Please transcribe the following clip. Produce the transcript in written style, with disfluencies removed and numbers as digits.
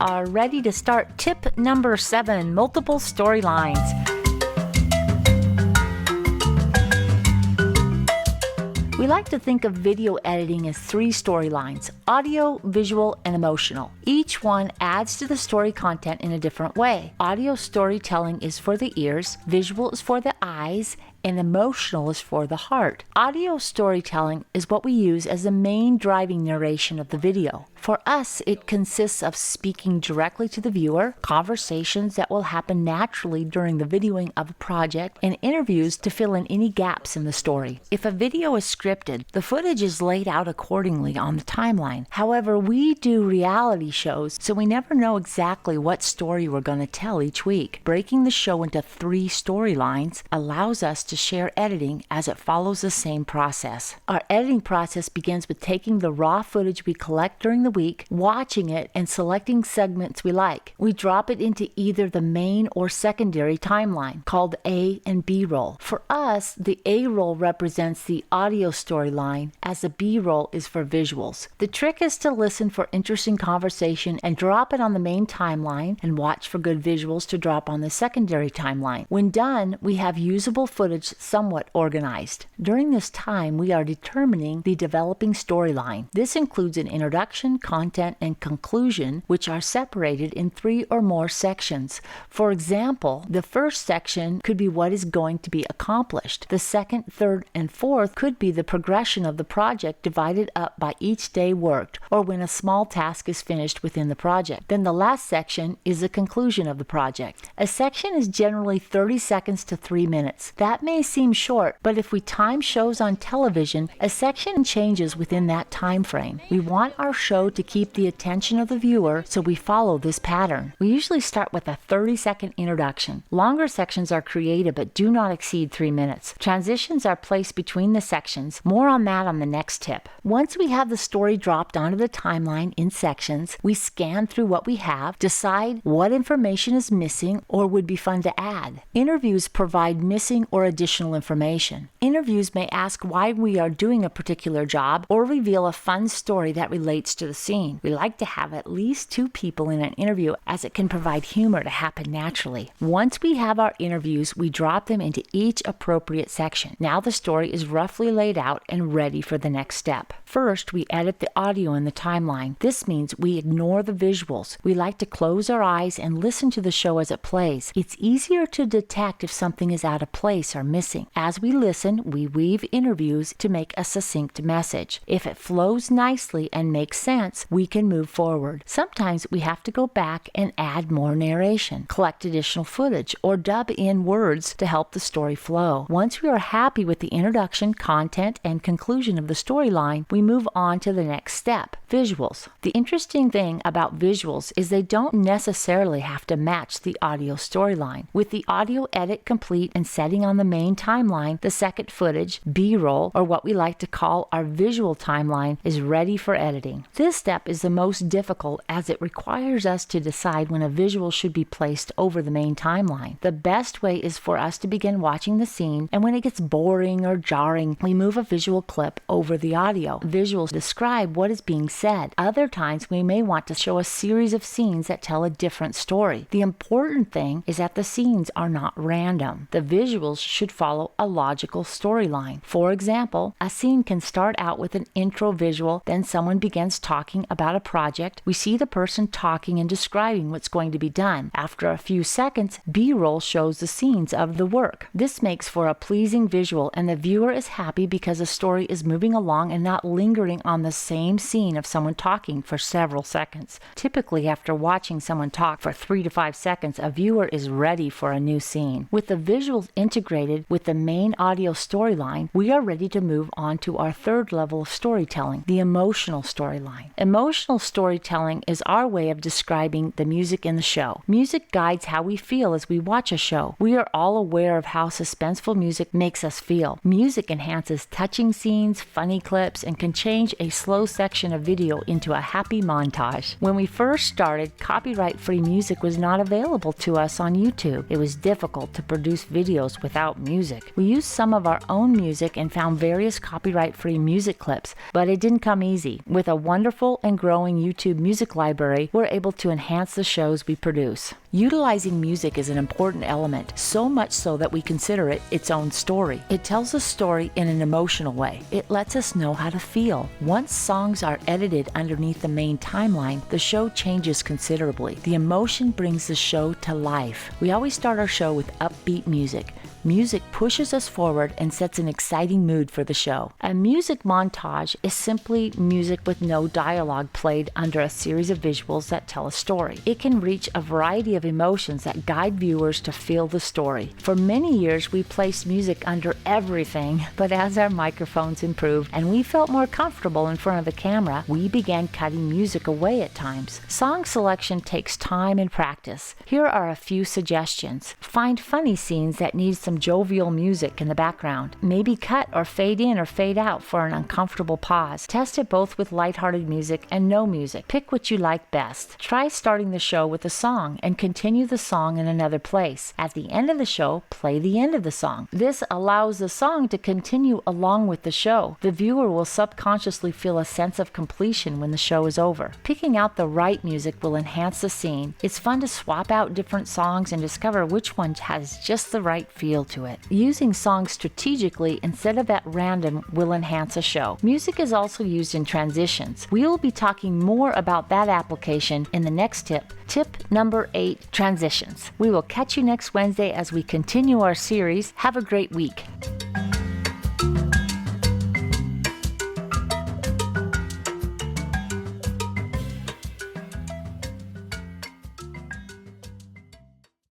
are ready to start tip number 7, multiple storylines. We like to think of video editing as 3 storylines: audio, visual, and emotional. Each one adds to the story content in a different way. Audio storytelling is for the ears, visual is for the eyes, and emotional is for the heart. Audio storytelling is what we use as the main driving narration of the video. For us, it consists of speaking directly to the viewer, conversations that will happen naturally during the videoing of a project, and interviews to fill in any gaps in the story. If a video is scripted, the footage is laid out accordingly on the timeline. However, we do reality shows, so we never know exactly what story we're going to tell each week. Breaking the show into 3 storylines allows us to share editing as it follows the same process. Our editing process begins with taking the raw footage we collect during the week, watching it, and selecting segments we like. We drop it into either the main or secondary timeline, called A and B roll. For us, the A roll represents the audio storyline, as the B roll is for visuals. The trick is to listen for interesting conversation and drop it on the main timeline, and watch for good visuals to drop on the secondary timeline. When done, we have usable footage somewhat organized. During this time, we are determining the developing storyline. This includes an introduction, content, and conclusion, which are separated in 3 or more sections. For example, the first section could be what is going to be accomplished. The second, third, and fourth could be the progression of the project divided up by each day worked, or when a small task is finished within the project. Then the last section is the conclusion of the project. A section is generally 30 seconds to 3 minutes. That may seem short, but if we time shows on television, a section changes within that time frame. We want our show to keep the attention of the viewer, so we follow this pattern. We usually start with a 30-second introduction. Longer sections are created but do not exceed 3 minutes. Transitions are placed between the sections. More on that on the next tip. Once we have the story dropped onto the timeline in sections, we scan through what we have, decide what information is missing or would be fun to add. Interviews provide missing or additional information. Interviews may ask why we are doing a particular job or reveal a fun story that relates to the scene. We like to have at least 2 people in an interview, as it can provide humor to happen naturally. Once we have our interviews, we drop them into each appropriate section. Now the story is roughly laid out and ready for the next step. First, we edit the audio in the timeline. This means we ignore the visuals. We like to close our eyes and listen to the show as it plays. It's easier to detect if something is out of place or missing. As we listen, we weave interviews to make a succinct message. If it flows nicely and makes sense, we can move forward. Sometimes we have to go back and add more narration, collect additional footage, or dub in words to help the story flow. Once we are happy with the introduction, content, and conclusion of the storyline, we move on to the next step: visuals. The interesting thing about visuals is they don't necessarily have to match the audio storyline. With the audio edit complete and setting on the main timeline, the second footage, B-roll, or what we like to call our visual timeline, is ready for editing. This step is the most difficult, as it requires us to decide when a visual should be placed over the main timeline. The best way is for us to begin watching the scene, and when it gets boring or jarring, we move a visual clip over the audio. Visuals describe what is being said. Other times, we may want to show a series of scenes that tell a different story. The important thing is that the scenes are not random. The visuals should follow a logical storyline. For example, a scene can start out with an intro visual, then someone begins talking about a project. We see the person talking and describing what's going to be done. After a few seconds, B-roll shows the scenes of the work. This makes for a pleasing visual, and the viewer is happy because the story is moving along and not lingering on the same scene of someone talking for several seconds. Typically, after watching someone talk for 3 to 5 seconds, a viewer is ready for a new scene. With the visuals integrated with the main audio storyline, we are ready to move on to our third level of storytelling, the emotional storyline. Emotional storytelling is our way of describing the music in the show. Music guides how we feel as we watch a show. We are all aware of how suspenseful music makes us feel. Music enhances touching scenes, funny clips, and can change a slow section of video into a happy montage. When we first started, copyright-free music was not available to us on YouTube. It was difficult to produce videos without music. We used some of our own music and found various copyright-free music clips, but it didn't come easy. With a wonderful and growing YouTube music library, we're able to enhance the shows we produce. Utilizing music is an important element, so much so that we consider it its own story. It tells a story in an emotional way. It lets us know how to feel. Once songs are edited underneath the main timeline, the show changes considerably. The emotion brings the show to life. We always start our show with upbeat music. Music pushes us forward and sets an exciting mood for the show. A music montage is simply music with no dialogue played under a series of visuals that tell a story. It can reach a variety of emotions that guide viewers to feel the story. For many years, we placed music under everything, but as our microphones improved and we felt more comfortable in front of the camera, we began cutting music away at times. Song selection takes time and practice. Here are a few suggestions. Find funny scenes that need some jovial music in the background. Maybe cut or fade in or fade out for an uncomfortable pause. Test it both with lighthearted music and no music. Pick what you like best. Try starting the show with a song and continue the song in another place. At the end of the show, play the end of the song. This allows the song to continue along with the show. The viewer will subconsciously feel a sense of completion when the show is over. Picking out the right music will enhance the scene. It's fun to swap out different songs and discover which one has just the right feel to it. Using songs strategically instead of at random will enhance a show. Music is also used in transitions. We will be talking more about that application in the next tip. Tip number 8, transitions. We will catch you next Wednesday as we continue our series. Have a great week.